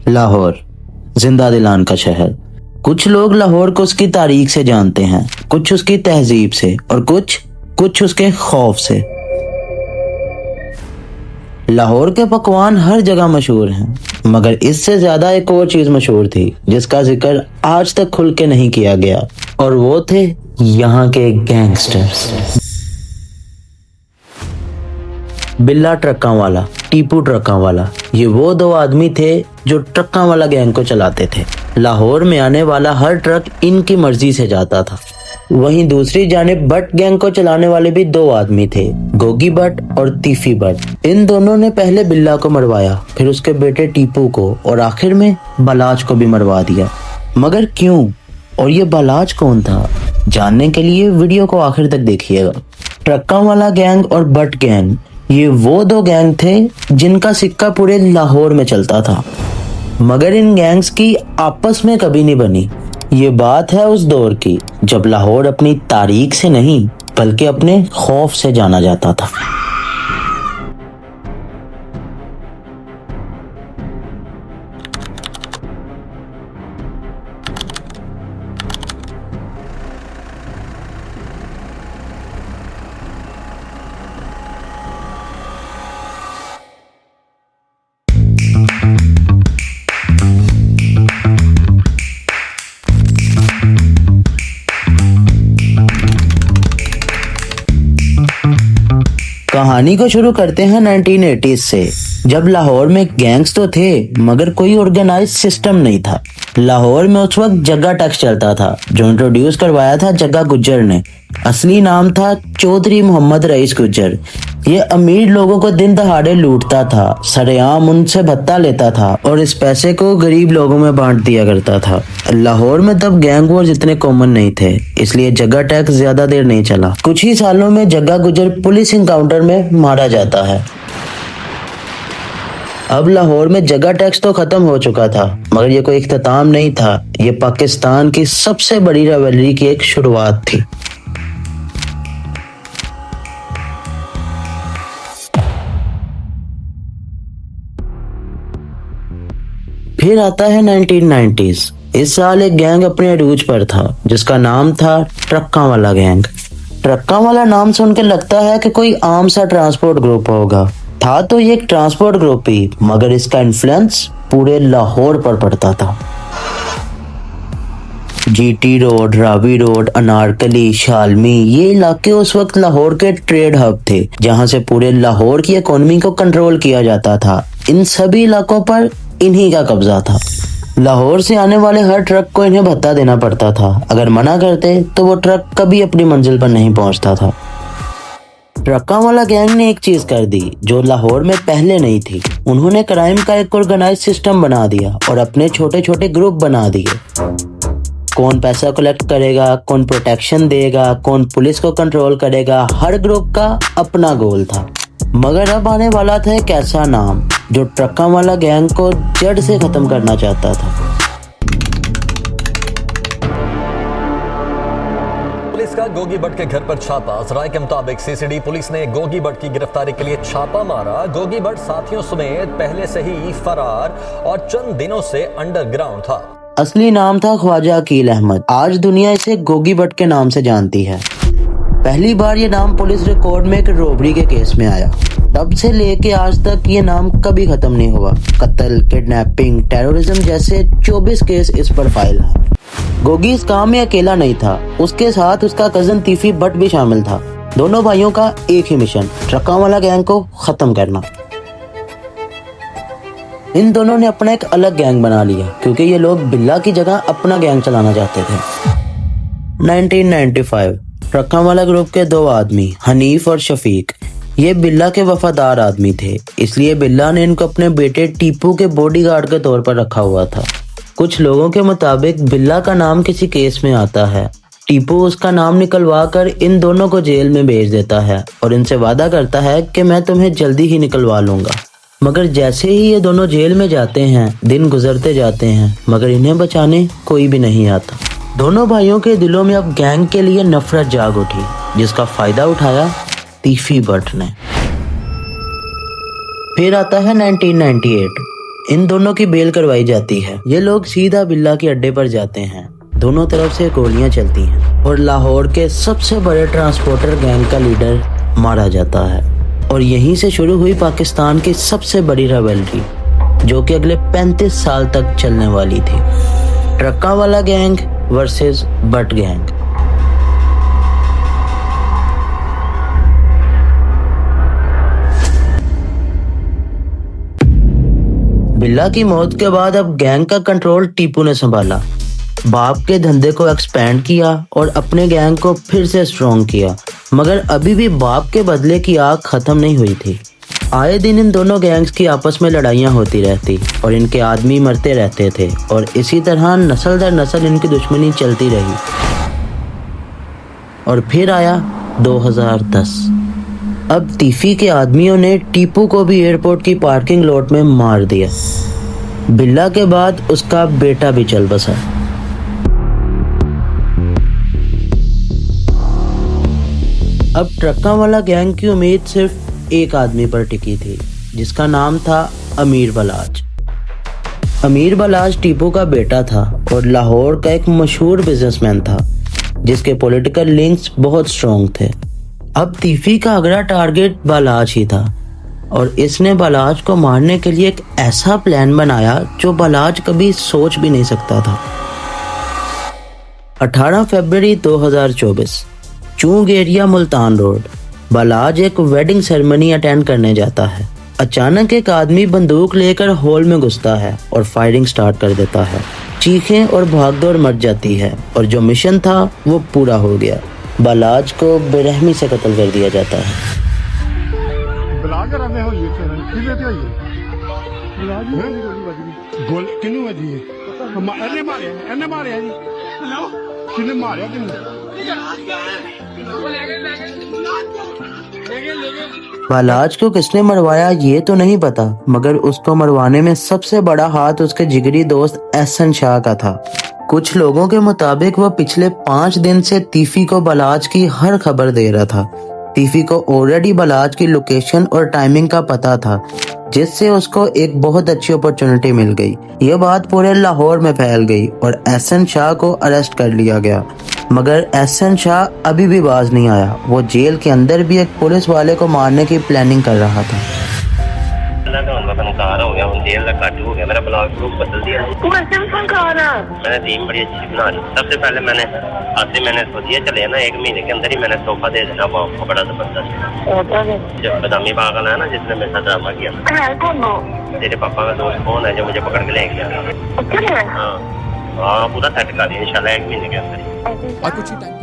लाहौर, जिंदा दिलान का शहर। कुछ लोग लाहौर को उसकी तारीख से जानते हैं, कुछ उसकी तहजीब से और कुछ उसके खौफ से। लाहौर के पकवान हर जगह मशहूर हैं, मगर इससे ज्यादा एक और चीज मशहूर थी जिसका जिक्र आज तक खुल के नहीं किया गया, और वो थे यहाँ के गैंगस्टर्स। बिल्ला ट्रक्कां वाला, टीपू ट्रक्कां वाला, ये वो दो आदमी थे जो ट्रक्कां वाला गैंग को चलाते थे। लाहौर में आने वाला हर ट्रक इनकी मर्जी से जाता था। वहीं दूसरी जानिब बट गैंग को चलाने वाले भी दो आदमी थे, गोगी बट और तीफी बट। इन दोनों ने पहले बिल्ला को मरवाया, फिर उसके बेटे टीपू को, और आखिर में बलाज को भी मरवा दिया। मगर क्यों, और ये बलाज कौन था? जानने के लिए वीडियो को आखिर तक देखिएगा। ट्रक्कां वाला गैंग और बट गैंग, ये वो दो गैंग थे जिनका सिक्का पूरे लाहौर में चलता था, मगर इन गैंग्स की आपस में कभी नहीं बनी। ये बात है उस दौर की जब लाहौर अपनी तारीख से नहीं बल्कि अपने खौफ से जाना जाता था। कहानी को शुरू करते हैं 1980s से, जब लाहौर में गैंग्स तो थे मगर कोई ऑर्गेनाइज सिस्टम नहीं था। लाहौर में उस वक्त जग्गा टैक्स चलता था, जो इंट्रोड्यूस करवाया था जग्गा गुज्जर ने। असली नाम था चौधरी मोहम्मद रईस गुज्जर। ये अमीर लोगों को दिन दहाड़े लूटता था, सरेआम उनसे भत्ता लेता था और इस पैसे को गरीब लोगों में बांट दिया करता था। लाहौर में तब गैंग वॉर इतने कॉमन नहीं थे, इसलिए जग्गा टैक्स ज्यादा देर नहीं चला। कुछ ही सालों में जग्गा गुज्जर पुलिस इनकाउंटर में मारा जाता है। अब लाहौर में जग्गा टैक्स तो खत्म हो चुका था, मगर ये कोई इख्तिताम नहीं था। ये पाकिस्तान की सबसे बड़ी रेवलरी की एक शुरुआत थी। फिर आता है 1990s। इस साल एक गैंग अपने अरूज पर था जिसका नाम था ट्रक्कां वाला गैंग। ट्रक्कां वाला नाम सुन के लगता है कि कोई आम सा ट्रांसपोर्ट ग्रुप होगा। था तो ये एक ट्रांसपोर्ट ग्रुप ही, मगर इसका इन्फ्लुएंस पूरे लाहौर पर पड़ता था। GT road, Ravi road, Anarkali, Shalmi, ये इलाके उस वक्त लाहौर के ट्रेड हब थे, जहां से पूरे लाहौर की इकोनॉमी को कंट्रोल किया जाता था। इन सभी इलाकों पर इन्हीं का कब्जा था। लाहौर से आने वाले हर ट्रक को इन्हें भत्ता देना पड़ता था। अगर मना करते तो वो ट्रक कभी अपनी मंजिल पर नहीं पहुंचता था। ट्रक्कां वाला गैंग ने एक चीज कर दी जो लाहौर में पहले नहीं थी। उन्होंने क्राइम का एक ऑर्गेनाइज सिस्टम बना दिया और अपने छोटे छोटे ग्रुप बना दिए। कौन पैसा कलेक्ट करेगा, कौन प्रोटेक्शन देगा, कौन पुलिस को कंट्रोल करेगा, हर ग्रुप का अपना गोल था। मगर अब आने वाला था एक ऐसा नाम जो ट्रक्कां वाला गैंग को जड़ से खत्म करना चाहता था। पुलिस का गोगी भट्ट के घर पर छापा। राय के मुताबिक सीसीडी पुलिस ने गोगी भट्ट की गिरफ्तारी के लिए छापा मारा। गोगी भट्ट साथियों समेत पहले से ही फरार और चंद दिनों से अंडरग्राउंड था। असली नाम था ख्वाजा अकील अहमद। आज दुनिया इसे गोगी भट्ट के नाम से जानती है। पहली बार ये नाम पुलिस रिकॉर्ड में एक रोबरी के केस में आया। तब से लेके आज तक ये नाम कभी खत्म नहीं हुआ। कत्ल, किडनैपिंग, टेररिज्म जैसे 24 केस इस पर फाइल है। गोगी इस काम में अकेला नहीं था, उसके साथ उसका कजन तीफी बट भी शामिल था। दोनों भाइयों का एक ही मिशन, ट्रक्कां वाला गैंग को खत्म करना। इन दोनों ने अपना एक अलग गैंग बना लिया क्योंकि ये लोग बिल्ला की जगह अपना गैंग चलाना चाहते थे। 1995 ट्रक्कां वाला ग्रुप के दो आदमी, हनीफ और शफीक, ये बिल्ला के वफादार आदमी थे, इसलिए बिल्ला ने इनको अपने बेटे टीपू के बॉडीगार्ड के तौर पर रखा हुआ था। कुछ लोगों के मुताबिक बिल्ला का नाम किसी केस में आता है। टीपू उसका नाम निकलवा कर इन दोनों को जेल में भेज देता है और इनसे वादा करता है कि मैं तुम्हें जल्दी ही निकलवा लूंगा। मगर जैसे ही ये दोनों जेल में जाते हैं, दिन गुजरते जाते हैं, मगर इन्हें बचाने कोई भी नहीं आता। दोनों भाइयों के दिलों में अब गैंग के लिए नफरत जाग उठी, जिसका फायदा उठाया तीफी बट ने। फिर आता है 1998। इन दोनों की बेल करवाई जाती है। ये लोग सीधा बिल्ला के अड्डे पर जाते हैं। दोनों तरफ से गोलियां चलती हैं और लाहौर के सबसे बड़े ट्रांसपोर्टर गैंग का लीडर मारा जाता है। और यहीं से शुरू हुई पाकिस्तान की सबसे बड़ी रिवॉल्वरी, जो कि अगले 35 साल तक चलने वाली थी। ट्रक्का वाला गैंग वर्सेस भट्ट गैंग। बिल्ला की मौत के बाद अब गैंग का कंट्रोल टीपू ने संभाला। बाप के धंधे को एक्सपेंड किया और अपने गैंग को फिर से स्ट्रॉन्ग किया, मगर अभी भी बाप के बदले की आग खत्म नहीं हुई थी। आए दिन इन दोनों गैंग्स की आपस में लड़ाइयाँ होती रहती और इनके आदमी मरते रहते थे और इसी तरह नस्ल दर नस्ल इनकी दुश्मनी चलती रही। और फिर आया 2010। अब तीफी के आदमियों ने टीपू को भी एयरपोर्ट की पार्किंग लॉट में मार दिया। बिल्ला के बाद उसका बेटा भी चल बसा। अब ट्रक्का वाला गैंग की उम्मीद सिर्फ एक आदमी पर टिकी थी, जिसका नाम था अमीर बलाच। अमीर बलाच टीपू का बेटा था और लाहौर का एक मशहूर बिजनेसमैन था, जिसके पॉलिटिकल लिंक्स बहुत स्ट्रॉन्ग थे। अब तीफी का अगला टारगेट बलाच ही था और इसने बलाच को मारने के लिए एक ऐसा प्लान बनाया जो बलाच कभी सोच भी नहीं सकता था। 18 फरवरी 2024, चूंग एरिया, मुल्तान रोड। बलाज एक वेडिंग सेरेमनी अटेंड करने जाता है। अचानक एक आदमी बंदूक लेकर हॉल में घुसता है और फायरिंग स्टार्ट कर देता है। चीखें और भागदौड़ मच जाती है और जो मिशन था वो पूरा हो गया। बलाज को बेरहमी से कत्ल कर दिया जाता है। बलाज को किसने मरवाया ये तो नहीं पता, मगर उसको मरवाने में सबसे बड़ा हाथ उसके जिगरी दोस्त एहसन शाह का था। कुछ लोगों के मुताबिक वो पिछले 5 दिन से तीफी को बलाज की हर खबर दे रहा था। तीफी को ऑलरेडी बलाज की लोकेशन और टाइमिंग का पता था, जिससे उसको एक बहुत अच्छी अपॉर्चुनिटी मिल गई। ये बात पूरे लाहौर में फैल गई और एहसन शाह को अरेस्ट कर लिया गया, मगर एहसन शाह अभी भी बाज नहीं आया। वो जेल के अंदर भी एक पुलिस वाले को मारने की प्लानिंग कर रहा था। मेरा ब्लॉग ग्रुप बदल दिया। मैंने टीम बड़ी अच्छी बना ली। सबसे पहले मैंने सोचा चले ना 1 महीने के अंदर ही मैंने तोहफा दे देना बाप को, बड़ा जबरदस्त। जो बदामी पागल है ना, जिसने मेरे साथ ड्रामा किया। तेरे पापा का दोस्त कौन है जो मुझे पकड़ के ले गया? हाँ, पूरा सेट कर दिया इंशाल्लाह 1 महीने के अंदर।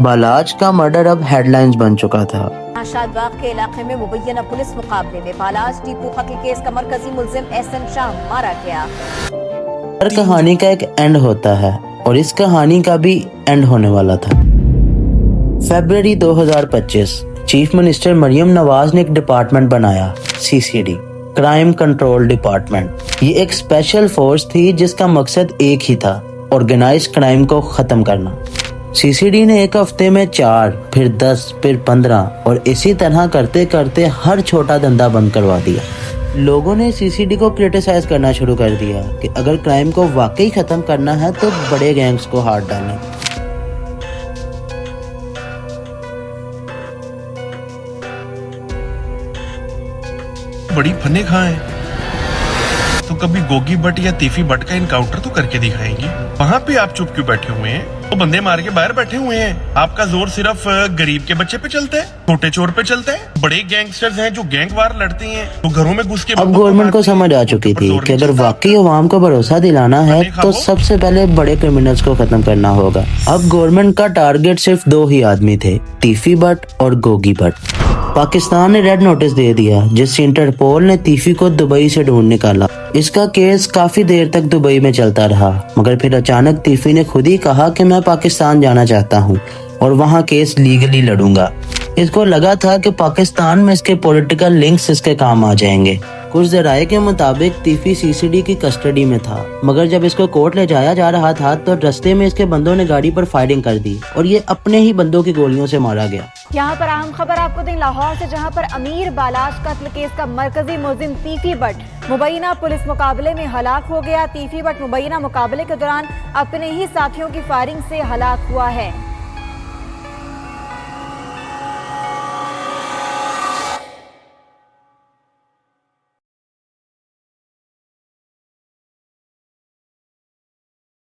बलाज का मर्डर अब हेडलाइंस बन चुका था। शादबाग के इलाके में मुबैना पुलिस मुकाबले में बालाज टीपू कत्ल केस का मरकजी मुलजिम एहसन शाह मारा गया। हर कहानी का एक एंड होता है और इस कहानी का भी एंड होने वाला था। फरवरी 2025, चीफ मिनिस्टर मरियम नवाज ने एक डिपार्टमेंट बनाया, CCD, क्राइम कंट्रोल डिपार्टमेंट। ये एक स्पेशल फोर्स थी जिसका मकसद एक ही था, ऑर्गेनाइज क्राइम को खत्म करना। CCD ने एक हफ्ते में 4, फिर 10, फिर 15 और इसी तरह करते करते हर छोटा धंधा बंद करवा दिया। लोगों ने CCD को क्रिटिसाइज करना शुरू कर दिया कि अगर क्राइम को वाकई खत्म करना है तो बड़े गैंग्स को हाथ डालें। बड़ी फने खाएं तो कभी गोगी भट्ट या तीफी भट्ट का इनकाउंटर तो करके दिखाएंगे। वहाँ पे आप चुप क्यों बैठे हुए हैं? वो बंदे मार के बाहर बैठे हुए हैं। आपका जोर सिर्फ गरीब के बच्चे पे चलता है, छोटे चोर पे चलता है। बड़े गैंगस्टर्स हैं जो गैंग वार लड़ते हैं, तो घरों में घुस के। अब गवर्नमेंट को समझ आ चुकी थी कि अगर वाकई अवाम को भरोसा दिलाना है तो सबसे पहले बड़े क्रिमिनल्स को खत्म करना होगा। अब गवर्नमेंट का टारगेट सिर्फ 2 ही आदमी थे, तीफी भट्ट और गोगी भट्ट। पाकिस्तान ने रेड नोटिस दे दिया, जिससे इंटरपोल ने तीफी को दुबई से ढूंढ निकाला। इसका केस काफी देर तक दुबई में चलता रहा, मगर फिर अचानक तीफी ने खुद ही कहा कि मैं पाकिस्तान जाना चाहता हूँ और वहाँ केस लीगली लड़ूंगा। इसको लगा था कि पाकिस्तान में इसके पॉलिटिकल लिंक्स इसके काम आ जाएंगे। कुछ ज़राए के मुताबिक तीफी CCD की कस्टडी में था, मगर जब इसको कोर्ट ले जाया जा रहा था तो रास्ते में इसके बंदों ने गाड़ी पर फायरिंग कर दी और ये अपने ही बंदों की गोलियों से मारा गया। यहाँ पर अहम खबर आपको दें लाहौर से, जहाँ पर अमीर बालाश कत्ल केस का मरकजी मुलजिम तीफी भट्ट मुबैना पुलिस मुकाबले में हलाक हो गया। तीफी भट्ट मुबैना मुकाबले के दौरान अपने ही साथियों की फायरिंग से हलाक हुआ है।